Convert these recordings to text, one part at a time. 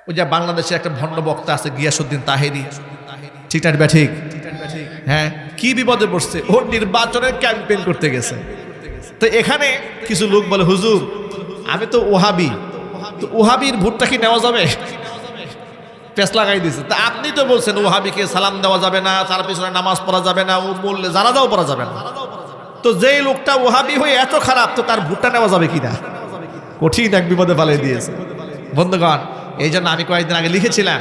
ওই যে বাংলাদেশে একটা ভণ্ড বক্তা আছে গিয়াসউদ্দিন তাহেরি, ঠিক না ঠিক? হ্যাঁ, কি বিপদে পড়ছে, ও নির্বাচনের ক্যাম্পেইন করতে গেছে। তো এখানে কিছু লোক বলে, হুজুর আমি তো ওহাবি, তো ওহাবির ভোটটা কি নেওয়া যাবে? পেছ লাগাই দিছে। তা আপনি তো বলছেন ওহাবিকে সালাম দেওয়া যাবে না, তার পিছনে নামাজ পড়া যাবে না, ও বললে জানাজাও পড়া যাবে না। তো যেই লোকটা ওহাবি হয়ে এত খারাপ, তো তার ভোটটা নেওয়া যাবে কিনা? কঠিন এক বিপদে ফেলে দিয়েছে বন্ধুগণ। এই জন্য আমি কয়েকদিন আগে লিখেছিলাম,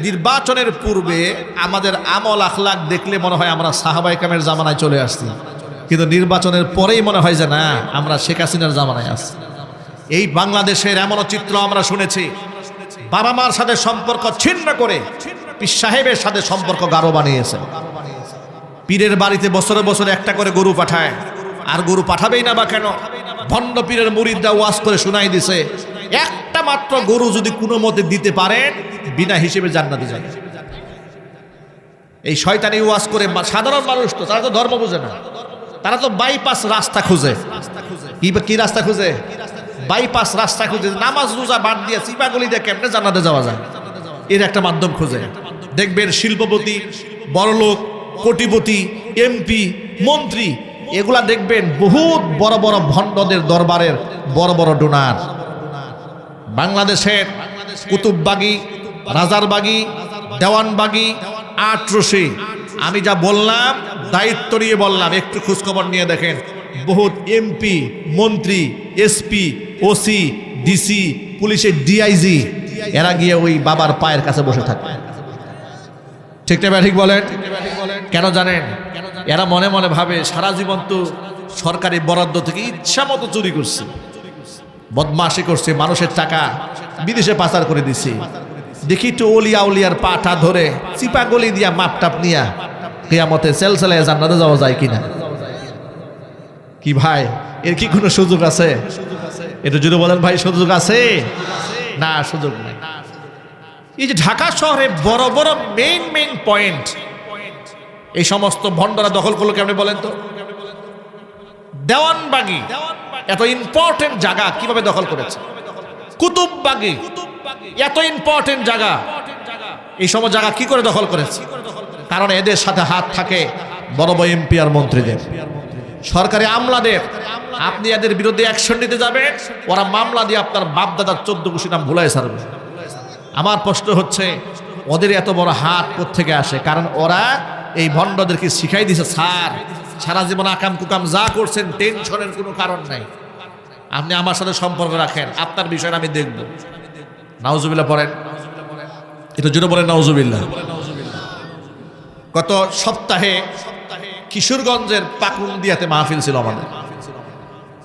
নির্বাচনের পূর্বে আমাদের আমল আখলাক দেখলে মনে হয় আমরা সাহাবায়ে কেরামের জামানায় চলে আসছি, কিন্তু নির্বাচনের পরেই মনে হয় যে না, আমরা শেখ হাসিনার জামানায় আসছি। এই বাংলাদেশের এমনও চিত্র আমরা শুনেছি, বাবা মার সাথে সম্পর্ক ছিন্ন করে পীর সাহেবের সাথে সম্পর্ক গাঢ় বানিয়েছে। পীরের বাড়িতে বছরে বছরে একটা করে গরু পাঠায়, আর গরু পাঠাবেই না বা কেন? ভণ্ড পীরের মুরিদরা ওয়াজ করে শোনাই দিছে, একটা মাত্র গরু যদি কোনো মতে দিতে পারেন, বিনা হিসেবে জান্নাতে যাবে। এই শয়তানি ওয়াজ করে সাধারণ মানুষ, তো তারা তো ধর্ম বুঝে না, তারা তো বাইপাস রাস্তা খুঁজে। কি রাস্তা খুঁজে? বাইপাস রাস্তা খুঁজে। নামাজ রোজা বাদ দিয়ে চিপাগুলি দিয়ে কেমনে জান্নাতে যাওয়া যায়, এর একটা মাধ্যম খুঁজে। দেখবেন শিল্পপতি, বড়লোক, কোটিপতি, এমপি, মন্ত্রী, এগুলা দেখবেন বহুত বড় বড় ভণ্ডদের দরবারের বড় বড় ডোনার। বাংলাদেশের কুতুববাগী, রাজারবাগী, দেওয়ানবাগী, আটরশি, আমি যা বললাম দায়িত্ব নিয়ে বললাম, একটু খোঁজখবর নিয়ে দেখেন, বহুত এমপি, মন্ত্রী, এসপি, ওসি, ডিসি, পুলিশের ডিআইজি, এরা গিয়ে ওই বাবার পায়ের কাছে বসে থাকে। ঠিক না ঠিক বলেন? কেন জানেন? এরা মনে মনে ভাবে সারা জীবন তো সরকারি বরাদ্দ থেকে ইচ্ছা মতো চুরি করছে, বদমাশি করছে, মানুষের টাকা বিদেশে পাচার করে দিছে। দেখি তো ওলিয়া উলিয়ার পাটা ধরে চিপা গলি দিয়া মাপটাপ নিয়া কিয়ামতে সেলসেলায় জান্নাতে যাওয়া যায় কিনা? কি ভাই, এর কি কোনো সুযোগ আছে? এটা যদি বলেন ভাই সুযোগ আছে, না সুযোগ নেই। এই যে ঢাকা শহরে বড় বড় মেইন পয়েন্ট, এই সমস্ত ভণ্ডরা দখল করলো কেমনে বলেন তো? দেওয়ানবাগী এত ইম্পর্টেন্ট জায়গা কিভাবে দখল করেছে? কুতুববাগী এত ইম্পর্টেন্ট জায়গা, এই সমস্ত জায়গা কি করে দখল করেছে? কারণ এদের সাথে হাত থাকে বড় বড় এমপি আর মন্ত্রীদের, সরকারি আমলাদের। আপনি এদের বিরুদ্ধে অ্যাকশন নিতে যাবেন, ওরা মামলা দিয়ে আপনার বাপ দাদার 14 গোষ্ঠী নাম ভুলাই ছাড়বে। আমার প্রশ্ন হচ্ছে, ওদের এত বড় হাত কোত্থেকে আসে? কারণ ওরা এই ভণ্ডদেরকে শিখাই দিছে, স্যার সারা জীবন আকাম কুকাম যা করছেন টেনশনের কোনো কারণ নাই, আপনি আমার সাথে সম্পর্ক রাখেন, আপনার বিষয়টা আমি দেখব। নাউজুবিল্লাহ পড়েন, এটা জুড়ে বলেন নাউজুবিল্লাহ। গত সপ্তাহে কিশোরগঞ্জের পাকুন্দিয়াতে মাহফিল ছিল আমাদের।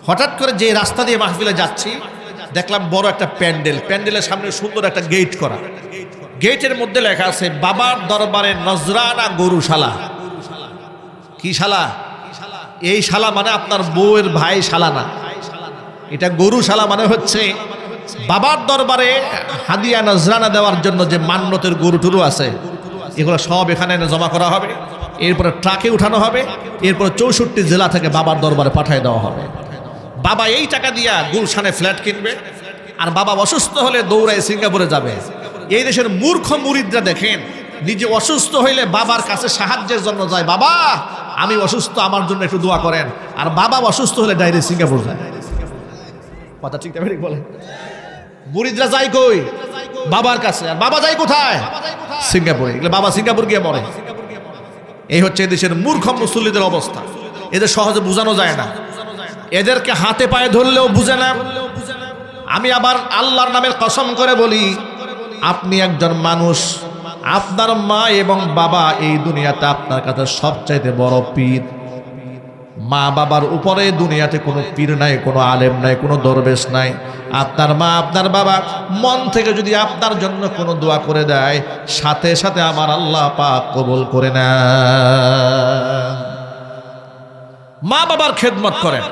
হঠাৎ করে যে রাস্তা দিয়ে মাহফিলে যাচ্ছি, দেখলাম বড় একটা প্যান্ডেল, প্যান্ডেলের সামনে সুন্দর একটা গেট করা, গেটের মধ্যে লেখা আছে বাবার দরবারে নজরানা গরুশালা। কি শালা? এই শালা মানে আপনার বউয়ের ভাই শালা না, এটা গরুশালা মানে হচ্ছে বাবার দরবারে হাদিয়া নজরানা দেওয়ার জন্য যে মান্যতের গরু টুরু আছে, এগুলো সব এখানে জমা করা হবে, এরপরে ট্রাকে উঠানো হবে, এরপরে 64 জেলা থেকে বাবার দরবারে পাঠিয়ে দেওয়া হবে। বাবা এই টাকা দিয়া গুলশানে ফ্ল্যাট কিনবে, আর বাবা অসুস্থ হলে দৌড়ায় সিঙ্গাপুরে যাবে। এই দেশের মূর্খ মুরিদরা দেখেন, নিজে অসুস্থ হইলে বাবার কাছে সাহায্যের জন্য যায়, বাবা আমি অসুস্থ, আমার জন্য একটু দোয়া করেন, আর বাবা অসুস্থ হলে ডাইরেক্ট সিঙ্গাপুর যায়। কথা ঠিক ঠিক বলে? মুরিদরা যায় কই? বাবার কাছে। আর বাবা যায় কোথায়? সিঙ্গাপুরে। বাবা সিঙ্গাপুর গিয়ে মরে। এই হচ্ছে এদেশের মূর্খ মুসল্লিদের অবস্থা। এদের সহজে বোঝানো যায় না, এদেরকে হাতে পায়ে ধরলেও বুঝে না। আমি আবার আল্লাহর নামের কসম করে বলি, আপনি একজন মানুষ, আপনার মা এবং বাবা এই দুনিয়াতে আপনার কাছে সবচাইতে বড় পীর। মা বাবার উপরে দুনিয়াতে কোনো পীর নাই, কোনো আলেম নাই, কোনো দরবেশ নাই। আপনার মা আপনার বাবা মন থেকে যদি আপনার জন্য কোনো দোয়া করে দেয়, সাথে সাথে আমার আল্লাহ পাক কবুল করে না। মা বাবার খেদমত করেন,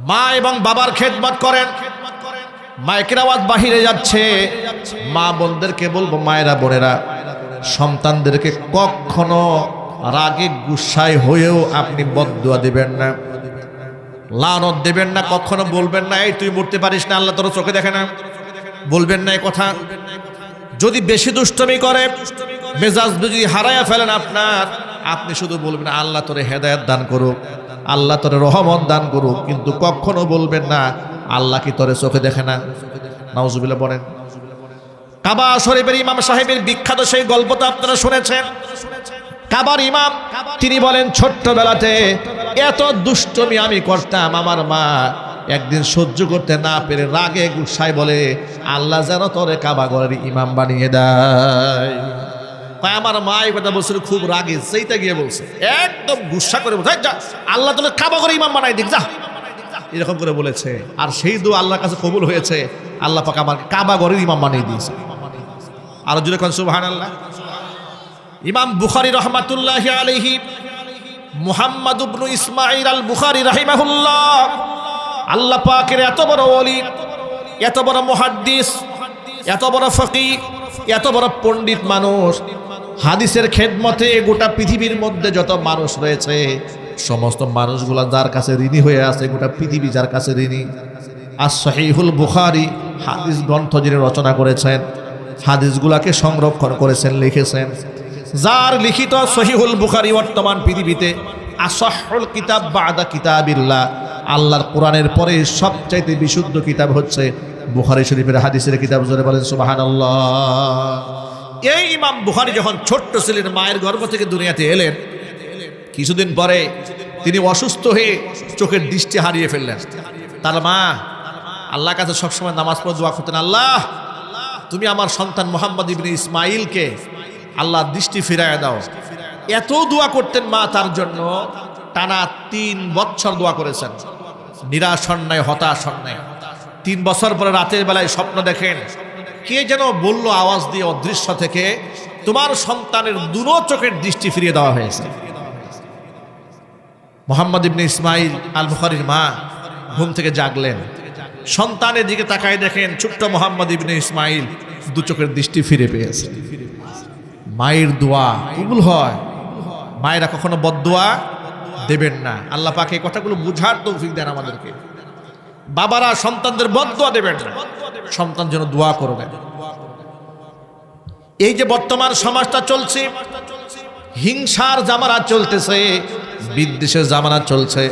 মা এবং বাবার খেদমত করেন। মাইকের আওয়াজ বাহিরে যাচ্ছে, মা বোনদেরকে বলবো, মায়েরা বোনেরা সন্তানদেরকে কখনো রাগে গুসায় হয়েও আপনি বদদুয়া দিবেন না, লানত দেবেন না, কখনো বলবেন না এই তুই মরতে পারিস না, আল্লাহ তোর চোখে দেখে না। বলবেন না এই কথা। যদি বেশি দুষ্টমি করে, মেজাজ যদি হারায়া ফেলেন আপনার, আপনি শুধু বলবেন আল্লাহ তোরে হেদায়েত দান করুক, আল্লাহ তোরে রহমত দান করুক, কিন্তু কখনো বলবেন না আল্লাহ কি তোরে চোখে দেখে না। নাউজুবিল্লাহ বলেন। কাবা শরীফের ইমাম সাহেবের বিখ্যাত সেই গল্পটা আপনারা শুনেছেন। কাবার ইমাম তিনি বলেন, ছোট্টবেলাতে এত দুষ্টমি আমি করতাম, আমার মা একদিন সহ্য করতে না পেরে রাগে গুসায় বলে, আল্লাহ যেন তোরে কাবা ঘরের ইমাম বানিয়ে দেয়। আমার মা এই কথা বলছিল খুব রাগে, সেইটা গিয়ে বলছে, একদম গুসা করে বলছে, আল্লাহ তোরে কাবা ঘরের ইমাম বানাই দিক যা, এরকম করে বলেছে। আর সেই দোয়া আল্লাহর কাছে কবুল হয়েছে, আল্লাহ পাক আমার কাবা ঘরের ইমাম বানিয়ে দিয়েছে। আরো জোরে কোন সুবহানাল্লাহ। ইমাম বুখারী রাহমাতুল্লাহি আলাইহি, মুহাম্মদ ইবনে ইসমাঈল আল বুখারী রাহিমাহুল্লাহ, আল্লাহ পাকের এত বড় ওলি, এত বড় মুহাদ্দিস, এত বড় ফকিহ, এত বড় পণ্ডিত মানুষ, হাদিসের খেদমতে গোটা পৃথিবীর মধ্যে যত মানুষ রয়েছে সমস্ত মানুষগুলা যার কাছে ঋণী হয়ে আছে, গোটা পৃথিবী যার কাছে ঋণী। আর সহিহুল বুখারী হাদিস গ্রন্থ যিনি রচনা করেছেন, হাদিসগুলাকে সংরক্ষণ করেছেন, লিখেছেন, যার লিখিত সহিহুল বুখারী বর্তমান পৃথিবীতে আসাহুল কিতাব বাদা কিতাবিল্লাহ, আল্লাহর কোরআনের পরে সবচাইতে বিশুদ্ধ কিতাব হচ্ছে বুখারী শরীফের হাদিসের কিতাব। জোরে বলেন সুবহানাল্লাহ। এই ইমাম বুখারী যখন ছোট্ট ছিলেন, মায়ের গর্ভ থেকে দুনিয়াতে এলেন, কিছুদিন পরে তিনি অসুস্থ হয়ে চোখের দৃষ্টি হারিয়ে ফেললেন। তার মা আল্লাহর কাছে সবসময় নামাজ পড়ে দোয়া করতেন, আল্লাহ তুমি আমার সন্তান মুহাম্মদ ইবনে ইসমাঈলকে আল্লাহ দৃষ্টি ফিরাইয়া দাও। এত দোয়া করতেন মা তার জন্য, টানা 3 বছর দোয়া করেছেন, নিরাশ হন নাই, হতাশ হন নাই। 3 বছর পরে রাতের বেলায় স্বপ্ন দেখেন, কে যেন বলল আওয়াজ দিয়ে অদৃশ্য থেকে, তোমার সন্তানের দুনো চোখের দৃষ্টি ফিরিয়ে দেওয়া হয়েছে। মুহাম্মদ ইবনে ইসমাঈল আল বুখারীর মা ঘুম থেকে জাগলেন, সন্তানের দিকে তাকায় দেখেন ছোট্ট মুহাম্মদ ইবনে ইসমাঈল 2 চোখের দৃষ্টি ফিরে পেয়েছে। মায়ের দোয়া কবুল হয়, মায়েরা কখনো বদদোয়া দেবেন না। আল্লাহ পাক এই কথাগুলো বুঝার তৌফিক দেন আমাদেরকে। বাবারা সন্তানদের বদদোয়া দেবেন না, সন্তান যেন দোয়া করবেন। এই যে বর্তমান সমাজটা চলছে, হিংসার জামানা চলতেছে, বিদ্বেষের জামানা চলছে।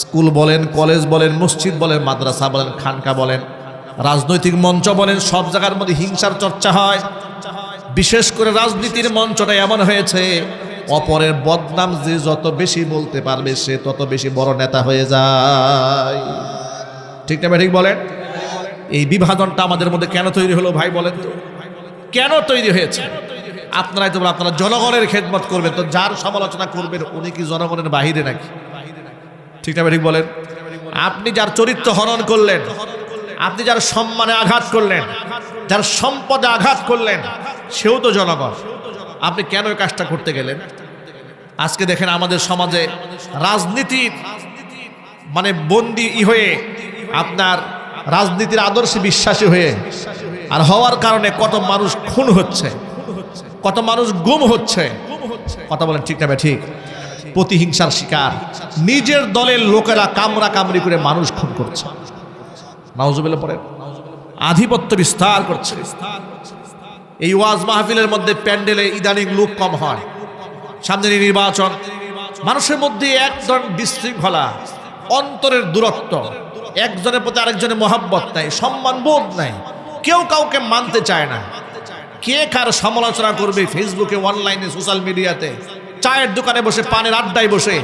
স্কুল বলেন, কলেজ বলেন, মসজিদ বলেন, মাদ্রাসা বলেন, খানকা বলেন, রাজনৈতিক মঞ্চ বলেন, সব জায়গার মধ্যে হিংসার চর্চা হয়। বিশেষ করে রাজনীতির মঞ্চটা এমন হয়েছে, অপরের বদনাম যে যত বেশি বলতে পারবে সে তত বেশি বড় নেতা হয়ে যায়। ঠিক না ঠিক বলেন? এই বিভাজনটা আমাদের মধ্যে কেন তৈরি হলো ভাই বলেন তো? কেন তৈরি হয়েছে? আপনারাই তো আপনারা জনগণের খেদমত করবেন, তো যার সমালোচনা করবেন উনি কি জনগণের বাহিরে নাকি? ঠিক না ঠিক বলেন? আপনি যার চরিত্র হনন করলেন, আপনি যার সম্মানে আঘাত করলেন, যার সম্পদে আঘাত করলেন, সেও তো জনগণ। আপনি কেন এই কাজটা করতে গেলেন? আজকে দেখেন আমাদের সমাজে রাজনীতির মানে বন্দী হয়ে, আপনার রাজনীতির আদর্শে বিশ্বাসী হয়ে আর হওয়ার কারণে কত মানুষ খুন হচ্ছে, কত মানুষ গুম হচ্ছে। কথা বলেন ঠিক না ঠিক? প্রতিহিংসার শিকার, নিজের দলের লোকেরা কামড়া কামড়ি করে মানুষ খুন করছে, নাউজুবিল্লাহ পড়ে আধিপত্য বিস্তার করছে। এই ওয়াজ মাহফিলের মধ্যে প্যান্ডেলে ইদানিং লোক কম হয়, সামনে নির্বাচন, মানুষের মধ্যে একজন বিশৃঙ্খলা, অন্তরের দূরত্ব, একজনের প্রতি আরেকজনের মহাব্বত নাই, সম্মান বোধ নাই, কেউ কাউকে মানতে চায় না। কে কার সমালোচনা করবে ফেসবুকে, অনলাইনে, সোশ্যাল মিডিয়াতে, চায়ের দোকানে বসে, পানের আড্ডায় বসে,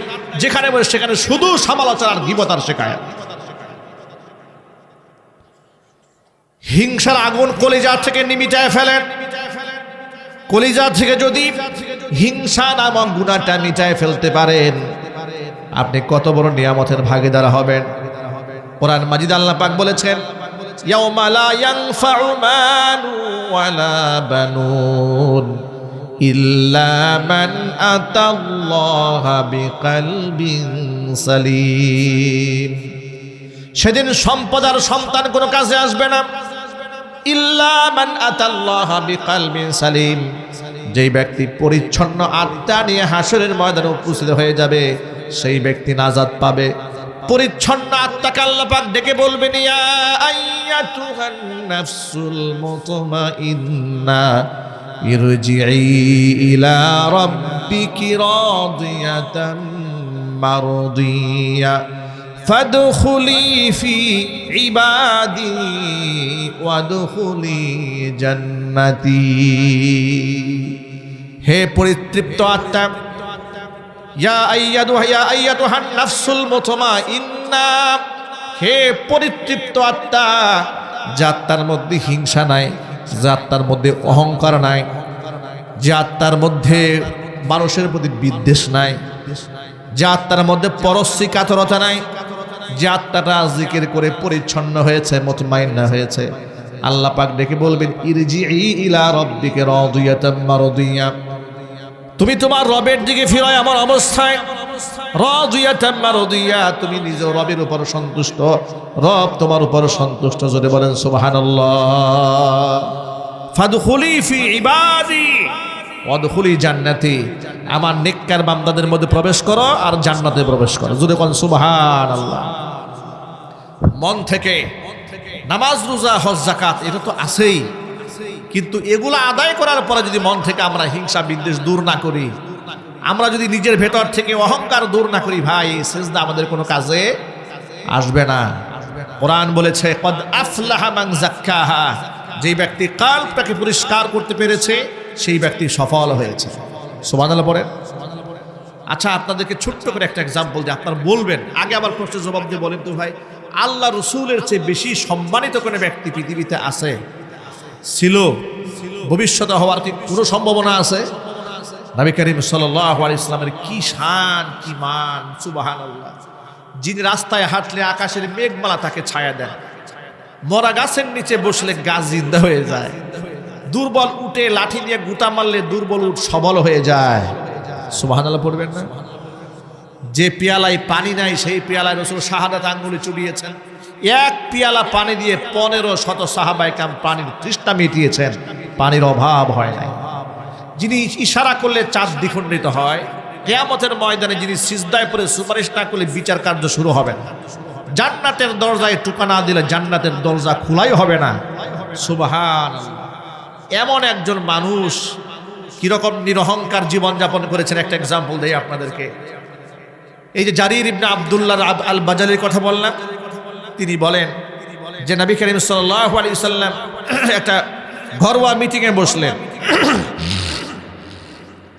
যেখানে বসে সেখানে শুধু সমালোচনার গীবতার শেখায়। হিংসার আগুন কলিজা থেকে নিমিটায় ফেলেন। কলিজা থেকে যদি হিংসা নামক গুনাহটা মিটায় ফেলতে পারেন, আপনি কত বড় নিয়ামতের ভাগীদার হবেন। কোরআন মাজিদ আল্লাহ পাক বলেছেন, ইয়াউমা লা ইয়ানফাউ মালু ওয়ালা বানুন ইল্লা মান আতাল্লাহা বিকলবিন সালিম। সেদিন সম্পদ আর সন্তান কোনো কাজে আসবে না, ইল্লা মান আতাল্লাহা বিকলবিন সালিম। যেই ব্যক্তি পরিচ্ছন্ন আত্মা নিয়ে হাসরের ময়দানে উপস্থিত হয়ে যাবে, সেই ব্যক্তি নাজাত পাবে। পরিচ্ছন্ন আত্মাকে আল্লাহ পাক ডেকে বলবেন, ইয়া আইয়াতুহান নাফসুল মুতমাইন্না ইরজিই ইলা রাব্বিকি রাদিয়াতাম মারদিয়া ফাদখুলি ফি ইবাদি ওয়াদখুলি জান্নাতি। হে পরিতৃপ্ত আত্মা, ইয়া আইয়াতুহান নাফসুল মুতমাইন্না, হে পরিতৃপ্ত আত্মা, যে আত্মার মধ্যে হিংসা নাই, যে আত্মার মধ্যে অহংকার নাই, যে আত্মার মধ্যে মানুষের প্রতি বিদ্বেষ নাই, যে আত্মার মধ্যে পরশ্রী কাতরতা নাই, যে আত্মাটা জিকির করে পরিচ্ছন্ন হয়েছে, মুতমাইন্না হয়েছে, আল্লাহ পাক ডেকে বলবেন, ইরজিই ইলা রাব্বিকা রাদিয়াতাম মারদিয়া, তুমি তোমার রবের দিকে ফিরো এমন অবস্থায়, রাদিয়াতাম মারদিয়া, তুমি নিজ রবের উপর সন্তুষ্ট, রব তোমার উপর সন্তুষ্ট। জোরে বলেন সুবহানাল্লাহ। ফাদখুলি ফি ইবাদি ওয়াদখুলি জান্নাতি, আমার নেককার বান্দাদের মধ্যে প্রবেশ করো আর জান্নাতে প্রবেশ করো। জোরে বলেন সুবহানাল্লাহ। মন থেকে নামাজ, রোজা, হজ, যাকাত এটা তো আছেই, কিন্তু এগুলো আদায় করার পরে যদি মন থেকে আমরা হিংসা বিদ্বেষ দূর না করি, আমরা যদি নিজের ভেতর থেকে অহংকার দূর না করি, ভাই সিজদা আমাদের কোনো কাজে আসবে না। কোরআন বলেছে, কদ আফলাহা মান যাক্কাহা, যে ব্যক্তি কলবটাকে পরিষ্কার করতে পেরেছে সেই ব্যক্তি সফল হয়েছে। সুবহানাল্লাহ পড়েন। আচ্ছা, আপনাদেরকে ছোট্ট করে একটা এক্সাম্পল দিই, আপনারা বলবেন, আগে আবার প্রশ্নের জবাব দিয়ে বলেন তো ভাই, আল্লাহ রসুলের চেয়ে বেশি সম্মানিত কোনো ব্যক্তি পৃথিবীতে আছে, ছিল, ভবিষ্যতে হওয়ার কি কোনো সম্ভাবনা আছে? নবী করিম সাল্লাল্লাহু আলাইহি ওয়াসাল্লামের কি শান, কি মান, সুবহানাল্লাহ। যিনি রাস্তায় হাঁটলে আকাশের মেঘমালা তাকে ছায়া দেন, মরা গাছের নিচে বসলে গাছ জিন্দা হয়ে যায়, দুর্বল উটে লাঠি দিয়ে গুতা মারলে দুর্বল উট সবল হয়ে যায়। সুবহানাল্লাহ পড়বেন না? যে পেয়ালায় পানি নাই সেই পেয়ালায় রাসূল শাহাদাত আঙ্গুলে চুবিয়েছেন, এক পেয়ালা পানি দিয়ে 1500 সাহাবায়ে কেরাম পানির তৃষ্ণা মিটিয়েছেন, পানির অভাব হয় নাই। যিনি ইশারা করলে চাঁদ দ্বিখণ্ডিত হয়, কিয়ামতের ময়দানে যিনি সিজদায় পড়ে সুপারিশ না করলে বিচার কার্য শুরু হবে না, জান্নাতের দরজায় টুকা না দিলে জান্নাতের দরজা খোলাই হবে না। সুবহানাল্লাহ। এমন একজন মানুষ কিরকম নিরহংকার জীবনযাপন করেছেন, একটা এক্সাম্পল দেই আপনাদেরকে। এই যে জারির ইবনে আব্দুল্লাহ আল বাজালির কথা বললাম, তিনি বলেন যে নবী করিম সাল্লাল্লাহু আলাইহি ওয়াসাল্লাম একটা ঘরোয়া মিটিংয়ে বসলেন,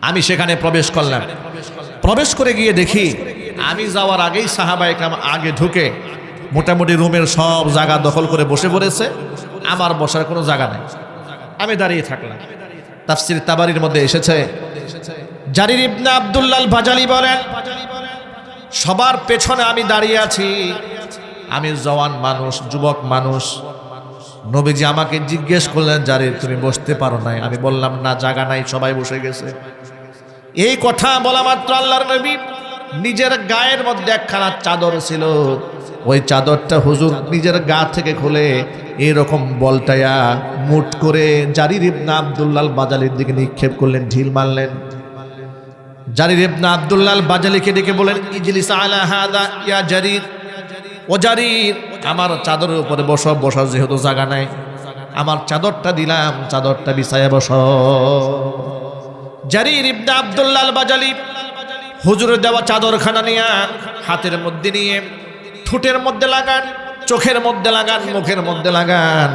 আমি সেখানে প্রবেশ করলাম। প্রবেশ করে গিয়ে দেখি আমি যাওয়ার আগেই সাহাবায়ে কেরাম আগে ঢুকে মোটামুটি রুমের সব জায়গা দখল করে বসে পড়েছে, আমার বসার কোনো জায়গা নেই। আমি দাঁড়িয়ে থাকলাম। তাফসীর তাবারির মধ্যে এসেছে, জারির ইবনে আব্দুল্লাহ আল বাজালি বলেন, সবার পেছনে আমি দাঁড়িয়ে আছি, আমি জওয়ান মানুষ, যুবক মানুষ। নবীজি আমাকে জিজ্ঞেস করলেন, জারির তুমি বসতে পারো নাই? আমি বললাম না, জায়গা নাই, সবাই বসে গেছে। এই কথা বলা মাত্র আল্লাহর নবী নিজের গায়ের মধ্যে একখানা চাদর ছিল, ওই চাদরটা হুজুর নিজের গা থেকে খুলে এরকম বলটায়া মুট করে জারির ইবনে আব্দুল্লাহ আল বাজালির দিকে নিক্ষেপ করলেন, ঢিল মারলেন। জারির ইবনে আব্দুল্লাহ আল বাজালিকে ডেকে বলেন, ইজলিস আলা হাদা ইয়া জারির, ও জারির আমার চাদরের উপরে বসো, বসার যেহেতু জায়গা নাই, আমার চাদরটা দিলাম, চাদরটা বিছায়া বসো। জারির ইবনে আব্দুল্লাহ আল বাজালি হুজুরের দেওয়া চাদরখানা নিয়ে হাতের মধ্যে নিয়ে ঠোঁটের মধ্যে লাগান, চোখের মধ্যে লাগান, মুখের মধ্যে লাগান,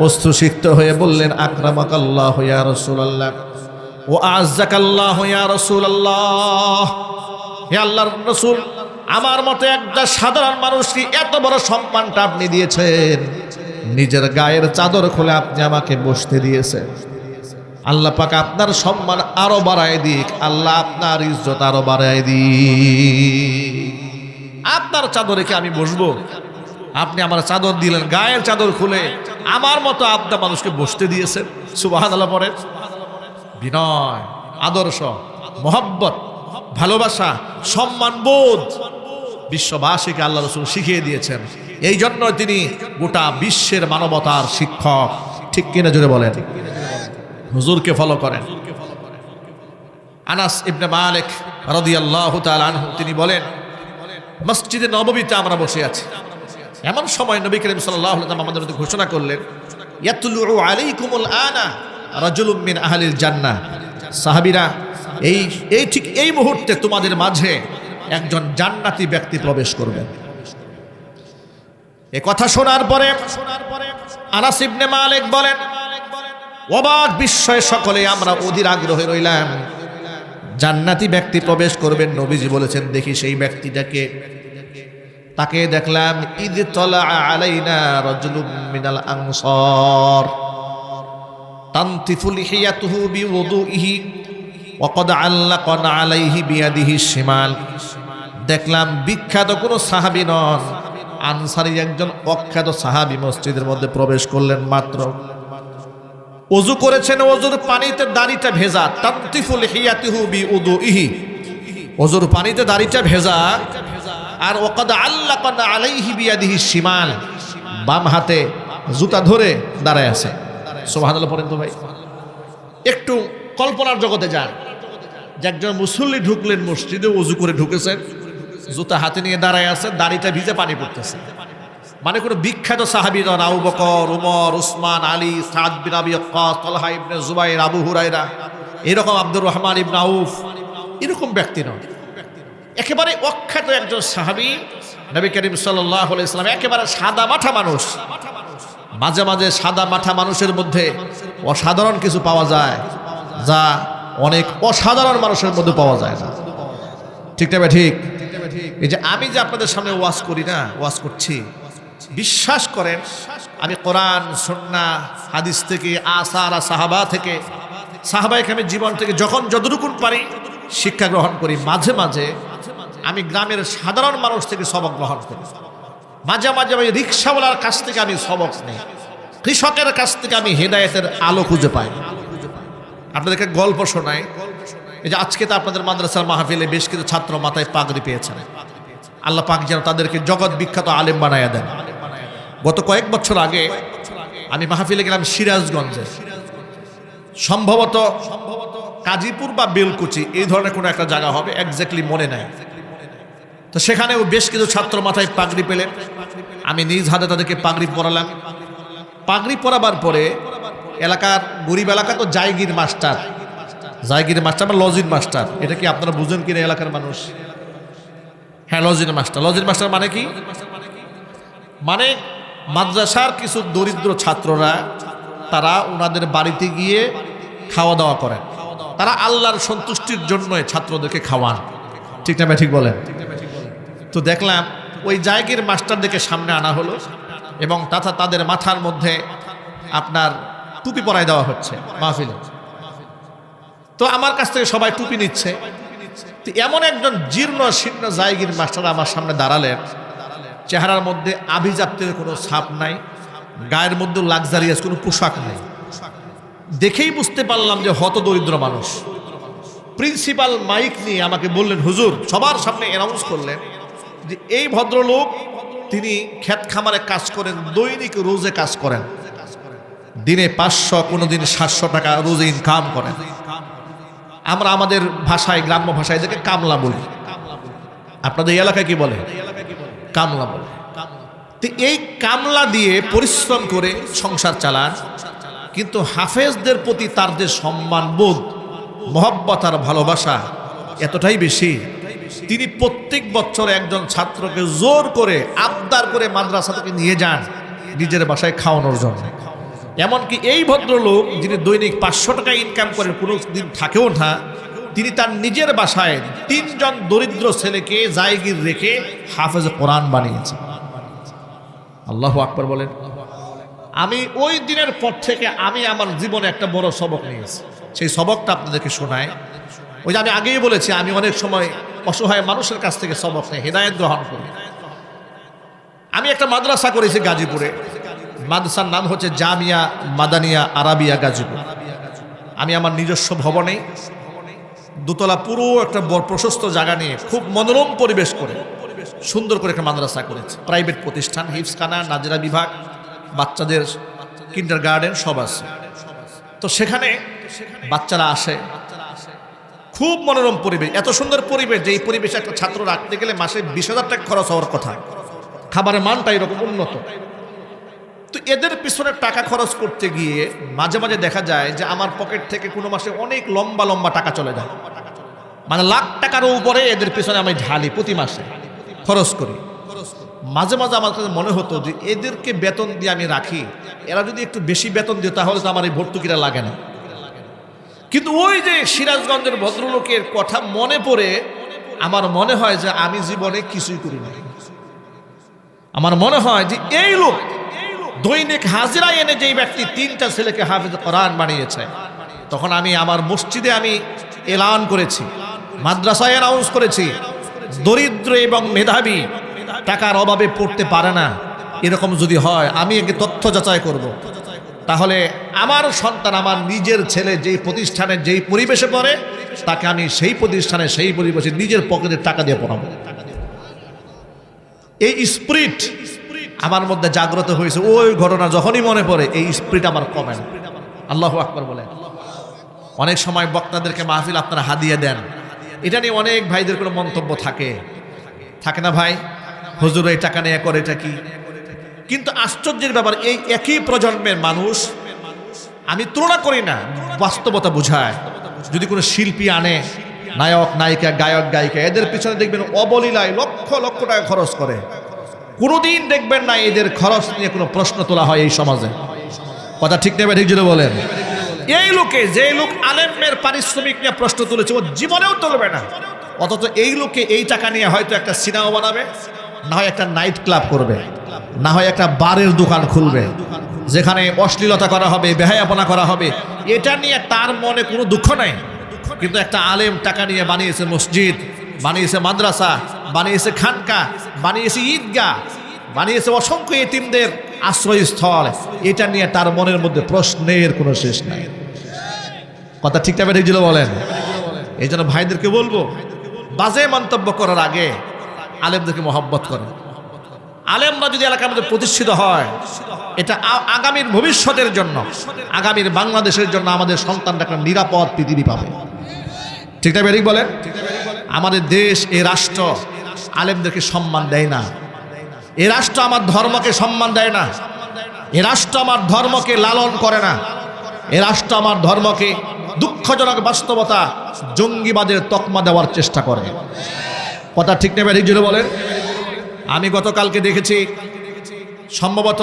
অস্ত্রসিক্ত হয়ে বললেন, আকরামাকাল্লাহ ইয়া রাসূলুল্লাহ ও আযযাকাল্লাহ ইয়া রাসূলুল্লাহ। হে আল্লাহর রাসূল, আমার মতো একটা সাধারণ মানুষকে এত বড় সম্মানটা আপনি দিয়েছেন, নিজের গায়ের চাদর খুলে আপনি আমাকে বসতে দিয়েছেন। আল্লাহ পাক আপনার সম্মান আরো বাড়ায় দিক, আল্লাহ আপনার ইজ্জত আরো বাড়ায় দিক। আপনার চাদরে কি আমি বসবো? আপনি আমার চাদর দিলেন, গায়ের চাদর খুলে আমার মতো আপনার মানুষকে বসতে দিয়েছেন। সুবহানাল্লাহ পড়েন। বিনয়, আদর্শ, মহব্বত, ভালোবাসা, সম্মানবোধ বিশ্ববাসীকে আল্লাহ রাসূল শিখিয়ে দিয়েছেন। এই জন্য তিনি গোটা বিশ্বের মানবতার শিক্ষক। ঠিক কিনা জোরে বলেন? হুজুরকে ফলো করেন। আনাস ইবনে মালিক রাদিয়াল্লাহু তাআলা আনহু তিনি বলেন, মসজিদে নববীতে আমরা বসে আছি। এমন সময় নবী করিম সাল্লাল্লাহু আলাইহি ওয়াসাল্লাম আমাদের ঘোষণা করলেন, ইয়াতলু আলাইকুমুল আনা রাজুলুম মিন আহলিল জান্নাহ। সাহাবীরা, এই ঠিক এই মুহূর্তে তোমাদের মাঝে একজন জান্নাতি ব্যক্তি প্রবেশ করবেন। এই কথা শোনার পরে আনাস ইবনে মালিক বলেন, অবাক বিস্ময়ে সকলে আমরা অধীর আগ্রহে রইলাম। জান্নাতি ব্যক্তি প্রবেশ করবেন, নবীজি বলেছেন দেখি সেই ব্যক্তিটাকে। তাকে দেখলাম, ইদ তলা আলাইনা রাজুলুম মিনাল আনসার তানতিফু লিহিয়াতুহু বিউদুইহি ওয়া ক্বাদ আল্লাকানা আলাইহি বিয়াদিহি শিমাল। দেখলাম বিখ্যাত কোন সাহাবী নন, আনসারী একজন অখ্যাত সাহাবী মসজিদের মধ্যে প্রবেশ করলেন। মাত্র ওযু করেছেন, ওযুর পানিতে দাড়িটা ভেজা। তানতিফু লিহিয়াতুহু বিউদুইহি, ওযুর পানিতে দাড়িটা ভেজা। আর ওয়াকাদ আল্লাকানা আলাইহি বিয়াদিহি শিমাল, বাম হাতে জুতা ধরে দাঁড়ায় আছে। সুবহানাল্লাহ পড়েন তো ভাই। একটু কল্পনার জগতে যান যে একজন মুসল্লি ঢুকলেন মসজিদে, ওযু করে ঢুকেছেন, জুতা হাতে নিয়ে দাঁড়ায় আছে, দাড়িটা ভিজে পানি পড়তেছে। মানে কোনো বিখ্যাত সাহাবী নন, আবু বকর, উমর, উসমান, আলী, সাদ বিন আবি ওয়াক্কাস, তালহা ইবনে জুবাইর, আবু হুরায়রা, এরকম আব্দুর রহমান ইবনে আউফ, এরকম ব্যক্তি নন। একেবারে অখ্যাত একজন সাহাবী, নবী করিম সাল্লাল্লাহু আলাইহি ওয়াসাল্লাম। একেবারে সাদা মাঠা মানুষ। মাঝে মাঝে সাদা মাঠা মানুষের মধ্যে অসাধারণ কিছু পাওয়া যায়, যা অনেক অসাধারণ মানুষের মধ্যে পাওয়া যায় না। ঠিক না ভাই? ঠিক। এই যে আমি যে আপনাদের সামনে ওয়াজ করি না, ওয়াজ করছি, বিশ্বাস করেন আমি কোরআন, সুন্নাহ, হাদিস থেকে, আসার, সাহাবা থেকে, সাহাবায়ে কেরামের জীবন থেকে যখন যতটুকু পারি শিক্ষা গ্রহণ করি। মাঝে মাঝে আমি গ্রামের সাধারণ মানুষ থেকে সবক গ্রহণ করি। মাঝে মাঝে আমি রিক্সাওয়ালার কাছ থেকে আমি সবক নেই, কৃষকের কাছ থেকে আমি হেদায়েতের আলো খুঁজে পাই। আপনাদেরকে গল্প শোনাই। এই যে আজকে তো আপনাদের মাদ্রাসার মাহফিলে বেশ কিছু ছাত্র মাথায় পাগড়ি পেয়েছেন। আল্লাহ পাক যেন তাদেরকে জগৎ বিখ্যাত আলেম বানায়া দেন। গত কয়েক বছর আগে আমি মাহফিলে গেলাম সিরাজগঞ্জে, সম্ভবত কাজীপুর বা বেলকুচি, এই ধরনের কোনো একটা জায়গা হবে, এক্স্যাক্টলি মনে নাই। তো সেখানেও বেশ কিছু ছাত্র মাথায় পাগড়ি পেলেন। আমি নিজ হাতে তাদেরকে পাগড়ি পরালাম। পাগড়ি পরাবার পরে এলাকার গরিব এলাকা তো জায়গির মাস্টার বা লজির মাস্টার, এটা কি আপনারা বুঝেন কিনা এলাকার মানুষ? হ্যাঁ, লজির মাস্টার মানে কি? মানে মাদ্রাসার কিছু দরিদ্র ছাত্ররা, তারা ওনাদের বাড়িতে গিয়ে খাওয়া দাওয়া করেন। তারা আল্লাহর সন্তুষ্টির জন্য ছাত্রদেরকে খাওয়ান। ঠিক না ভাই? ঠিক বলেন। তো দেখলাম ওই জায়গির মাস্টারদেরকে সামনে আনা হলো এবং তাদের মাথার মধ্যে আপনার টুপি পরায় দেওয়া হচ্ছে মাহফিলে। তো আমার কাছ থেকে সবাই টুপি নিচ্ছে। তো এমন একজন জীর্ণ শীর্ণ জায়গির মাস্টার আমার সামনে দাঁড়ালেন। চেহারার মধ্যে আভিজাত্যের কোনো ছাপ নাই, গায়ের মধ্যে লাক্সারিয়াস কোনো পোশাক নাই। দেখেই বুঝতে পারলাম যে হত দরিদ্র মানুষ। প্রিন্সিপাল মাইক নিয়ে আমাকে বললেন, হুজুর, সবার সামনে অ্যানাউন্স করলেন যে এই ভদ্রলোক, তিনি ক্ষেত খামারে কাজ করেন, দৈনিক রোজে কাজ করেন, দিনে 500 কোনোদিন 700 টাকা রোজে ইনকাম করেন। আমরা আমাদের ভাষায়, গ্রাম্য ভাষায় এদেরকে কামলা বলি। আপনাদের এই এলাকায় কি বলে? কামলা বলে। তো এই কামলা দিয়ে পরিশ্রম করে সংসার চালান, কিন্তু হাফেজদের প্রতি তার যে সম্মান বোধ, মহব্বত আর ভালোবাসা এতটাই বেশি, তিনি প্রত্যেক বছর একজন ছাত্রকে জোর করে আবদার করে মাদ্রাসা থেকে নিয়ে যান নিজের বাসায় খাওয়ানোর জন্য। এমনকি এই ভদ্রলোক, যিনি দৈনিক 500 টাকা ইনকাম করেন, কোনো দিন থাকেও না, তিনি তার নিজের বাসায় 3 জন দরিদ্র ছেলেকে জায়গির রেখে হাফেজ কোরআন বানিয়েছেন। আল্লাহু আকবার বলেন। আমি ওই দিনের পর থেকে আমি আমার জীবনে একটা বড় সবক নিয়েছি। সেই সবকটা আপনাদেরকে শোনায়। ওই যে আমি আগেই বলেছি, আমি অনেক সময় অসহায় মানুষের কাছ থেকে সবক নেই, হেদায়েত গ্রহণ করি। আমি একটা মাদ্রাসা করেছি গাজীপুরে। মাদ্রাসার নাম হচ্ছে জামিয়া মাদানিয়া আরাবিয়া গাজীপুর। আমি আমার নিজস্ব ভবনে, দোতলা পুরো একটা বড় প্রশস্ত জায়গা নিয়ে খুব মনোরম পরিবেশ করে সুন্দর করে একটা মাদ্রাসা করেছি। প্রাইভেট প্রতিষ্ঠান, হিফজখানা, নাজরা বিভাগ, বাচ্চাদের কিন্ডার গার্ডেন সব আছে। তো সেখানে বাচ্চারা আসে, খুব মনোরম পরিবেশ, এত সুন্দর পরিবেশ যে এই পরিবেশে একটা ছাত্র রাখতে গেলে মাসে 20,000 টাকা খরচ হওয়ার কথা। খাবারের মানটা এরকম উন্নত। তো এদের পিছনে টাকা খরচ করতে গিয়ে মাঝে মাঝে দেখা যায় যে আমার পকেট থেকে কোনো মাসে অনেক লম্বা লম্বা টাকা চলে যায়, মানে লাখ টাকার উপরে এদের পিছনে আমি ঢালি, প্রতি মাসে খরচ করি। মাঝে মাঝে আমার কাছে মনে হতো যে এদেরকে বেতন দিয়ে আমি রাখি, এরা যদি একটু বেশি বেতন দিত তাহলে তো আমার এই ভর্তুকিটা লাগে না। কিন্তু ওই যে সিরাজগঞ্জের ভদ্রলোকের কথা মনে পড়ে আমার মনে হয় যে আমি জীবনে কিছুই করি না। আমার মনে হয় যে এই লোক দৈনিক হাজিরা এনে যেই ব্যক্তি 3টা ছেলেকে হাফেজ কোরআন বানিয়েছে, তখন আমি আমার মসজিদে আমি এলান করেছি, মাদ্রাসায় অ্যানাউন্স করেছি, দরিদ্র এবং মেধাবী টাকার অভাবে পড়তে পারে না, এরকম যদি হয় আমি একে তথ্য যাচাই করব। তাহলে আমার সন্তান, আমার নিজের ছেলে যেই প্রতিষ্ঠানে যেই পরিবেশে পড়ে তাকে আমি সেই প্রতিষ্ঠানে সেই পরিবেশে নিজের পকেটের টাকা দিয়ে পড়াবো। এই স্পিরিট আমার মধ্যে জাগ্রত হয়েছে। ওই ঘটনা যখনই মনে পড়ে এই স্পিরিট আমার কমে না। আল্লাহু আকবার বলে। অনেক সময় বক্তাদেরকে মাহফিল আপনারা হাদিয়া দেন, এটা নিয়ে অনেক ভাইদের কোনো মন্তব্য থাকে না ভাই, হুজুর এই টাকা নিয়ে করে এটা কি? কিন্তু আশ্চর্যের ব্যাপার, এই একই প্রজন্মের মানুষ, আমি তুলনা করি না, বাস্তবতা বুঝায়। যদি কোনো শিল্পী আনে, নায়ক নায়িকা গায়ক গায়িকা, এদের পিছনে দেখবেন অবলীলায় লক্ষ লক্ষ টাকা খরচ করে, কোনোদিন দেখবেন না এদের খরচ নিয়ে কোনো প্রশ্ন তোলা হয় এই সমাজে। কথা ঠিক নেবে, ঠিক যদি বলেন। এই লোকে, যে লোক আলেমের পারিশ্রমিক নিয়ে প্রশ্ন তুলেছে ও জীবনেও তুলবে না, অথচ এই লোকে এই টাকা নিয়ে হয়তো একটা সিনেমা বানাবে, না হয় একটা নাইট ক্লাব করবে, না হয় একটা বারের দোকান খুলবে যেখানে অশ্লীলতা করা হবে, বেহায়াপনা করা হবে। এটা নিয়ে তার মনে কোনো দুঃখ নাই। কিন্তু একটা আলেম টাকা নিয়ে বানিয়েছে মসজিদ, বানিয়েছে মাদ্রাসা, বানিয়েছে খানকা, বানিয়েছে ঈদগাহ, বানিয়েছে অসংখ্য এতিমদের আশ্রয়স্থল, এটা নিয়ে তার মনের মধ্যে প্রশ্নের কোনো শেষ নাই। কথা ঠিক না ঠিক ছিল বলেন। এই জন্য ভাইদেরকে বলবো, বাজে মন্তব্য করার আগে আলেমদেরকে মহব্বত করেন। আলেমরা যদি এলাকার মধ্যে প্রতিষ্ঠিত হয়, এটা আগামীর ভবিষ্যতের জন্য, আগামীর বাংলাদেশের জন্য আমাদের সন্তানরা একটা নিরাপদ পৃথিবী পাবে। ঠিক না বেরিক বলেন। আমাদের দেশ, এই রাষ্ট্র আলেমদেরকে সম্মান দেয় না। এ রাষ্ট্র আমার ধর্মকে সম্মান দেয় না। এ রাষ্ট্র আমার ধর্মকে লালন করে না। এ রাষ্ট্র আমার ধর্মকে, দুঃখজনক বাস্তবতা, জঙ্গিবাদের তকমা দেওয়ার চেষ্টা করে। কথা ঠিক নেবে ঠিক জুড়ে বলেন। আমি গতকালকে দেখেছি, সম্ভবত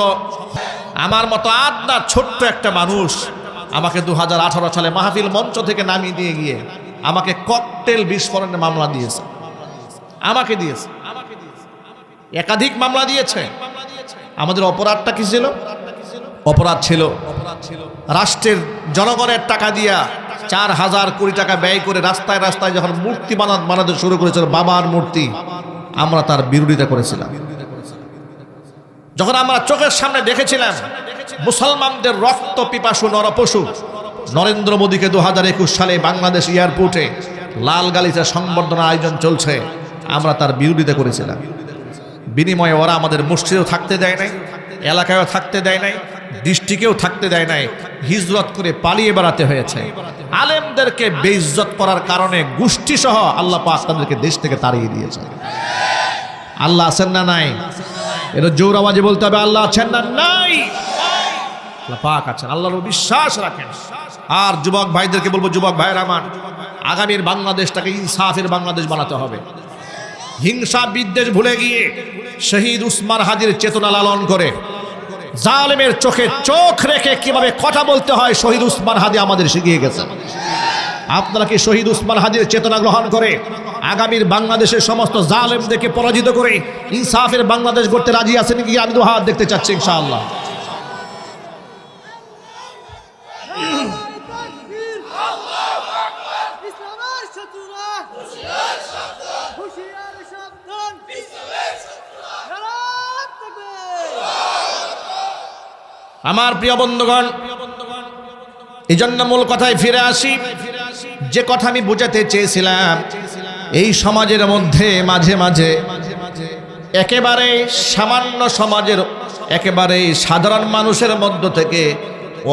আমার মতো আদনা ছোট্ট একটা মানুষ আমাকে 2018 সালে মাহফিল মঞ্চ থেকে নামিয়ে দিয়ে গিয়ে আমাকে ককটেল বিস্ফোরণের মামলা দিয়েছে। আমাকে দিয়েছে, একাধিক মামলা দিয়েছে। আমাদের অপরাধটা কি ছিল? অপরাধ ছিল রাষ্ট্রের জনগণের টাকা দিয়া 4,000 কোটি টাকা ব্যয় করে রাস্তায় রাস্তায় যখন মূর্তি বানাতে শুরু করেছিল, বাবার মূর্তি, আমরা তার বিরোধিতা করেছিলাম। যখন আমরা চোখের সামনে দেখেছিলাম মুসলমানদের রক্ত পিপাসু নরপশু নরেন্দ্র মোদীকে 2021 সালে বাংলাদেশ এয়ারপোর্টে লাল গালিচা সংবর্ধনা আয়োজন চলছে, আমরা তার বিরোধিতা করেছিলাম। বিনিময়ে ওরা আমাদের মসজিদেও থাকতে দেয় নাই, এলাকায়ও থাকতে দেয় নাই, ডিস্ট্রিক্টেও থাকতে দেয় নাই, হিজরত করে পালিয়ে বেড়াতে হয়েছে। আলেমদেরকে বেইজ্জত করার কারণে গোষ্ঠী সহ আল্লাহ পাক তাদেরকে দেশ থেকে তাড়িয়ে দিয়েছে। আল্লাহ আছেন না নাই? এটা জোর আওয়াজে বলতে হবে, আল্লাহ আছেন না নাই? আল্লাহ পাক আছেন, আল্লাহর বিশ্বাস রাখেন। আর যুবক ভাইদেরকে বলবো, যুবক ভাইয়ের আমার, আগামীর বাংলাদেশটাকে ইনসাফের বাংলাদেশ বানাতে হবে। হিংসা বিদ্বেষ ভুলে গিয়ে শহীদ উসমান হাদির চেতনা লালন করে, জালেমের চোখে চোখ রেখে কিভাবে কথা বলতে হয় শহীদ উসমান হাদি আমাদের শিখিয়ে গেছে। আপনারা কি শহীদ উসমান হাদির চেতনা গ্রহণ করে আগামীর বাংলাদেশের সমস্ত জালেমদেরকে পরাজিত করে ইনসাফের বাংলাদেশ গড়তে রাজি আছেন কি? আমি দুহাত দেখতে চাচ্ছি ইনশাআল্লাহ। আমার প্রিয় বন্ধুগণ, এই জন্য মূল কথায় ফিরে আসি। যে কথা আমি বোঝাতে চেয়েছিলাম, এই সমাজের মধ্যে মাঝে মাঝে একেবারে সামান্য সমাজের একেবারে সাধারণ মানুষের মধ্য থেকে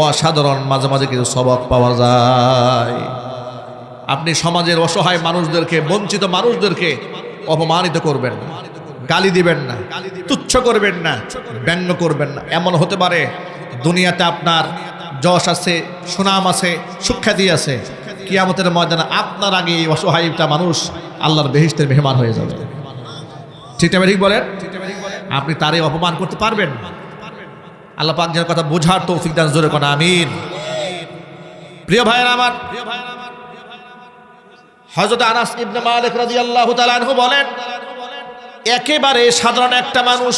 অসাধারণ মাঝে মাঝে কিছু সবক পাওয়া যায়। আপনি সমাজের অসহায় মানুষদেরকে, বঞ্চিত মানুষদেরকে অপমানিত করবেন না, গালি দিবেন না, তুচ্ছ করবেন না, ব্যঙ্গ করবেন না। এমন হতে পারে দুনিয়াতে আপনার যশ আছে, সুনাম আছে, সুখ্যাতি আছে, কিয়ামতের ময়দানে আপনার আগে এই অসহায়টা মানুষ আল্লাহর বেহেশতের মেহমান হয়ে যাবে। ঠিক না ঠিক বলেন? আপনি তারই অপমান করতে পারবেন? আল্লাহ পাক যেন কথা বোঝার তৌফিক দান, জোরে কোন আমিন। প্রিয় ভাইয়েরা আমার, হযরত আনাস ইবনে মালিক রাদিয়াল্লাহু তাআলা আনহু বলেন, একেবারে সাধারণ একটা মানুষ,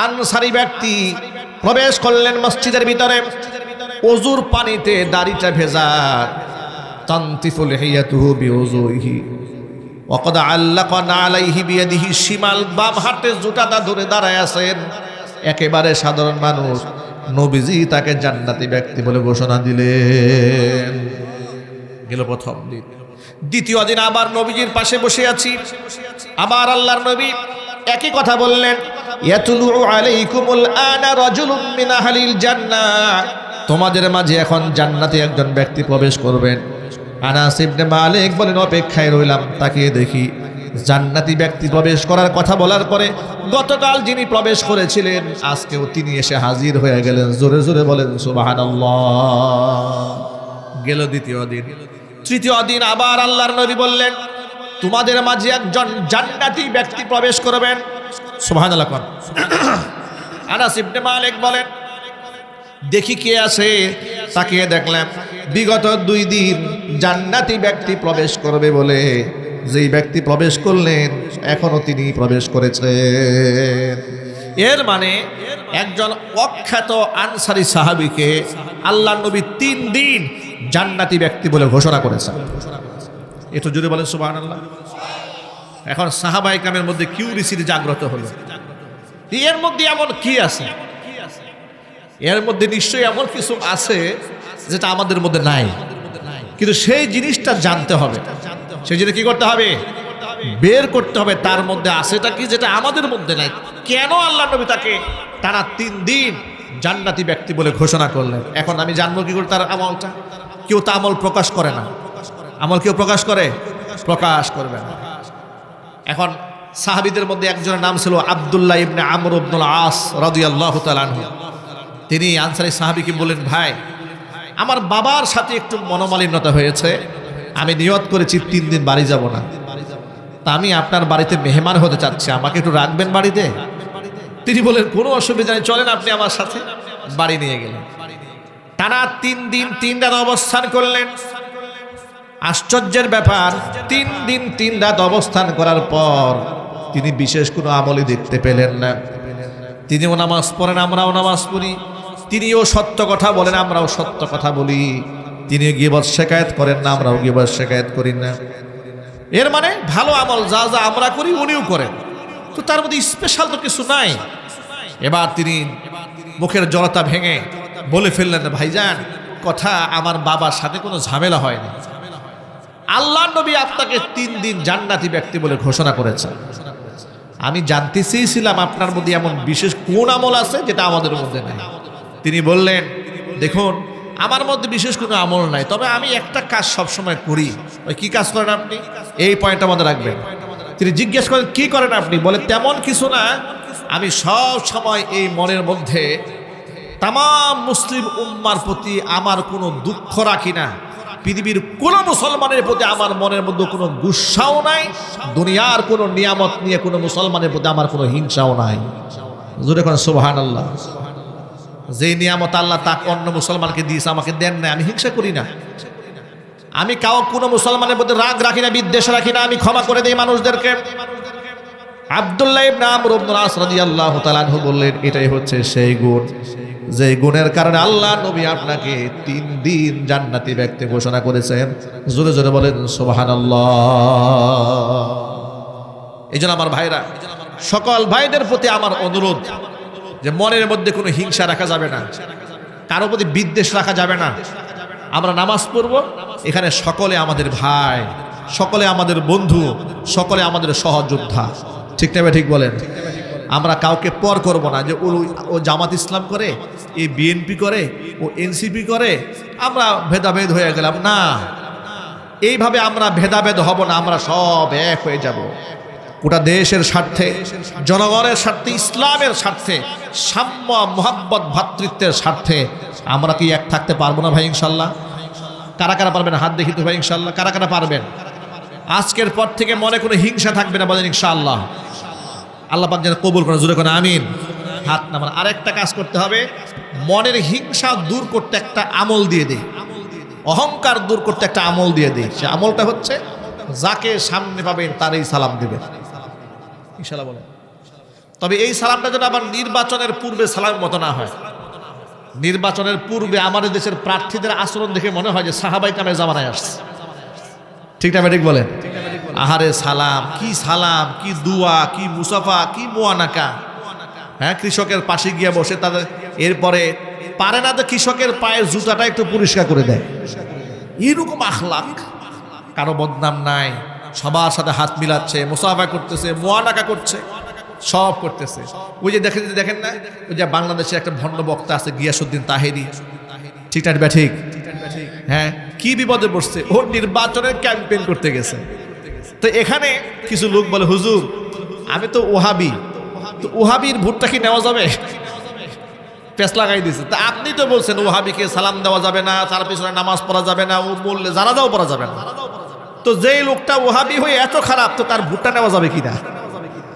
আনসারী ব্যক্তি প্রবেশ করলেন মসজিদের ভিতরে। ওযুর পানিতে দাড়িটা ভেজা, তানতিফুল হিয়াতুহু বিউযুহি ওয়া ক্বাদ আল্লাকা আলাইহি বিয়াদিহি শিমাল, বাম হাতে জুতাটা ধরে দাঁড়ায় আছেন। একেবারে সাধারণ মানুষ, নবীজি তাকে জান্নাতি ব্যক্তি বলে ঘোষণা দিলেন। গেল প্রথম দিন। দ্বিতীয় দিন আবার নবীজির পাশে বসে আছি, আবার আল্লাহর নবী একই কথা বললেন, ইয়াতুলু আলাইকুমুল আনা রাজুলুম মিন আহলিল জান্নাহ, তোমাদের মাঝে এখন জান্নাতে একজন ব্যক্তি প্রবেশ করবেন। আনাস ইবনে মালিক বলেন, অপেক্ষায় রইলাম, তাকিয়ে দেখি জান্নাতি ব্যক্তি প্রবেশ করার কথা বলার পরে গতকাল যিনি প্রবেশ করেছিলেন আজকেও তিনি এসে হাজির হয়ে গেলেন। জোরে জোরে বলেন সুবহানাল্লাহ। গেল দ্বিতীয় দিন। তৃতীয় দিন আবার আল্লাহর নবী বললেন, তোমাদের মাঝে একজন জান্নাতি ব্যক্তি প্রবেশ করবেন। সুবহানাল্লাহ। আনাস ইবনে মালিক বলেন, দেখি কে আছে, তাকিয়ে দেখলাম বিগত 2 দিন জান্নাতি ব্যক্তি প্রবেশ করবে বলে যেই ব্যক্তি প্রবেশ করলেন এখনো তিনি প্রবেশ করেছেন। এর মানে একজন অখ্যাত আনসারী সাহাবীকে আল্লাহর নবী 3 দিন জান্নাতি ব্যক্তি বলে ঘোষণা করেছেন। একটু জোরে বলেন সুবহানাল্লাহ। এখন সাহাবায়ে কেরামের মধ্যে কিউরিসিটি জাগ্রত হলো, এর মধ্যে এমন কি আছে? এর মধ্যে নিশ্চয়ই এমন কিছু আছে যেটা আমাদের মধ্যে নাই, কিন্তু সেই জিনিসটা জানতে হবে। সেই জন্য কি করতে হবে? বের করতে হবে তার মধ্যে আছেটা কি যেটা আমাদের মধ্যে নাই। কেন আল্লাহ নবী তাকে টানা 3 দিন জান্নাতি ব্যক্তি বলে ঘোষণা করলেন? এখন আমি জানবো কি করে তার আমলটা? কেউ তা আমল প্রকাশ করে না। আমল কেউ প্রকাশ করে? প্রকাশ করবে না। এখন সাহাবীদের মধ্যে একজনের নাম ছিল আব্দুল্লাহ ইবনে আমর ইবনুল আস রাদিয়াল্লাহু তাআলা আনহু। তিনি আনসারী সাহাবীকে বললেন, ভাই আমার বাবার সাথে একটু মনোমালিন্যতা হয়েছে, আমি নিয়ত করেছি 3 দিন বাড়ি যাব না, তা আমি আপনার বাড়িতে মেহমান হতে চাচ্ছি, আমাকে একটু রাখবেন বাড়িতে? তিনি বলেন, কোনো অসুবিধা নেই, চলেন আপনি আমার সাথে। বাড়ি নিয়ে গেলেন। টানা 3 দিন 3 রাত অবস্থান করলেন। আশ্চর্যের ব্যাপার, 3 দিন 3 রাত অবস্থান করার পর তিনি বিশেষ কোনো আমলই দেখতে পেলেন না। তিনিও নামাজ পড়েন, আমরাও নামাজ পড়ি। তিনিও সত্য কথা বলেন, আমরাও সত্য কথা বলি। তিনি গীবত শিকায়েত করেন না, আমরাও গীবত শিকায়েত করি না। এর মানে ভালো আমল যা যা আমরা করি উনিও করেন, তো তার মধ্যে স্পেশাল তো কিছু নাই। এবার তিনি মুখের জড়তা ভেঙে বলে ফেললেন, ভাইজান কথা আমার বাবার সাথে কোনো ঝামেলা হয়নি, আল্লাহর নবী আপনাকে 3 দিন জান্নাতি ব্যক্তি বলে ঘোষণা করেছেন। আমি জানতে চেয়েছিলাম আপনার মধ্যে এমন বিশেষ কোন আমল আছে যেটা আমাদের মধ্যে নাই। তিনি বললেন, দেখুন আমার মধ্যে বিশেষ কোনো আমল নাই, তবে আমি একটা কাজ সবসময় করি। ওই কি কাজ করেন আপনি? এই পয়েন্টটা মনে রাখবেন। তিনি জিজ্ঞেস করেন, কি করেন আপনি? বলে, তেমন কিছু না, আমি সব সময় এই মনের মধ্যে তাম মুসলিম উম্মার প্রতি আমার কোনো দুঃখ রাখি না, পৃথিবীর কোন মুসলমানের প্রতি আমার মনের মধ্যে কোনো গুসাও নাই, দুনিয়ার কোনো নিয়ামত নিয়ে কোনো মুসলমানের প্রতি আমার কোনো হিংসাও নাই। জোরে কোন সুবহানাল্লাহ। যে নিয়ামত আল্লাহ তাকে অন্য মুসলমানকে দিয়েছে, আমাকে দেন না, আমি হিংসা করি না। আমি কোনো মুসলমানের প্রতি রাগ রাখি না, বিদ্বেষ রাখি না, আমি ক্ষমা করে দেই মানুষদেরকে। আব্দুল্লাহ ইবনে আমর ইবনুল আস রাদিয়াল্লাহু তাআলা আনহু বললেন, এটাই হচ্ছে সেই গুণ যে গুণের কারণে আল্লাহ নবী আপনাকে 3 দিন জান্নাতি ব্যক্তি ঘোষণা করেছেন। জোরে জোরে বলেন সুবহানাল্লাহ। এইজন্য আমার ভাইরা, সকল ভাইদের প্রতি আমার অনুরোধ যে মনের মধ্যে কোনো হিংসা রাখা যাবে না, কারো প্রতি বিদ্বেষ রাখা যাবে না। আমরা নামাজ পড়ব, এখানে সকলে আমাদের ভাই, সকলে আমাদের বন্ধু, সকলে আমাদের সহযোদ্ধা। ঠিক না? ঠিক বলেন। আমরা কাউকে পর করব না যে ও জামাত ইসলাম করে, এ বিএনপি করে, ও এনসিপি করে, আমরা ভেদাভেদ হয়ে গেলাম না। এইভাবে আমরা ভেদাভেদ হব না, আমরা সব এক হয়ে যাব। গোটা দেশের স্বার্থে, জনগণের স্বার্থে, ইসলামের স্বার্থে, সাম্য মোহাব্বত ভ্রাতৃত্বের স্বার্থে আমরা কি এক থাকতে পারবো না ভাই ইনশাল্লাহ? কারা কারা পারবেন হাত দেখি তো ভাই ইনশাল্লাহ, কারা কারা পারবেন? আজকের পর থেকে মনে কোনো হিংসা থাকবে না, বলেন ইনশাআল্লাহ। আল্লাহ পাক যেন কবুল করে, জোরে করে আমিন। হাত নামান। আরেকটা কাজ করতে হবে, মনের হিংসা দূর করতে একটা আমল দিয়ে দেই, অহংকার দূর করতে একটা আমল দিয়ে দেই। সে আমলটা হচ্ছে যাকে সামনে পাবেন তারই সালাম দিবেন ইনশাআল্লাহ বলেন। তবে এই সালামটা যেন আবার নির্বাচনের পূর্বে সালামের মতো না হয়। নির্বাচনের পূর্বে আমাদের দেশের প্রার্থীদের আচরণ দেখে মনে হয় যে সাহাবায়ে কেরামের জামানায় আসছে। ঠিক না ঠিক বলেন? আহারে সালাম, কি দুয়া, কি মুসাফা, কি মুআনাকা। হ্যাঁ, কৃষকের পাশে গিয়ে বসে তাদের, এরপরে পারে না তো কৃষকের পায়ের জুতাটা একটু পরিষ্কার করে দেয়। এরকম আখলাক, কারো বদনাম নাই, সবার সাথে হাত মিলাচ্ছে, মুসাফা করতেছে, মুআনাকা করছে, সব করতেছে। ওই যে দেখেন না, ওই যে বাংলাদেশের একটা ভণ্ড বক্তা আছে গিয়াসউদ্দিন তাহেরি, ঠিক না ঠিক? হ্যাঁ, কি বিপদে পড়ছে, ওর নির্বাচনের ক্যাম্পেইন করতে গেছে। তো এখানে কিছু লোক বলে, হুজুর আমি তো ওহাবি, তো ওহাবির ভোটটা কি নেওয়া যাবে? পেছ লাগাই দিছে। তা আপনি তো বলছেন ওহাবিকে সালাম দেওয়া যাবে না, তার পিছনে নামাজ পড়া যাবে না, ও বললে জানাজাও পড়া যাবে না। তো যেই লোকটা ওহাবি হয়ে এত খারাপ, তো তার ভোটটা নেওয়া যাবে কিনা?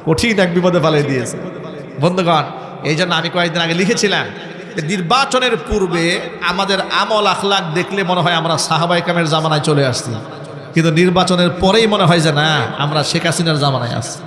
কঠিন এক বিপদে ফালিয়ে দিয়েছে বন্ধুগণ। এই জন্য আমি কয়েকদিন আগে লিখেছিলাম, নির্বাচনের পূর্বে আমাদের আমল আখলাক দেখলে মনে হয় আমরা সাহাবায়ে কেরামের জামানায় চলে আসছি, কিন্তু নির্বাচনের পরেই মনে হয় যে না, আমরা শেখ হাসিনার জামানায় আসছি।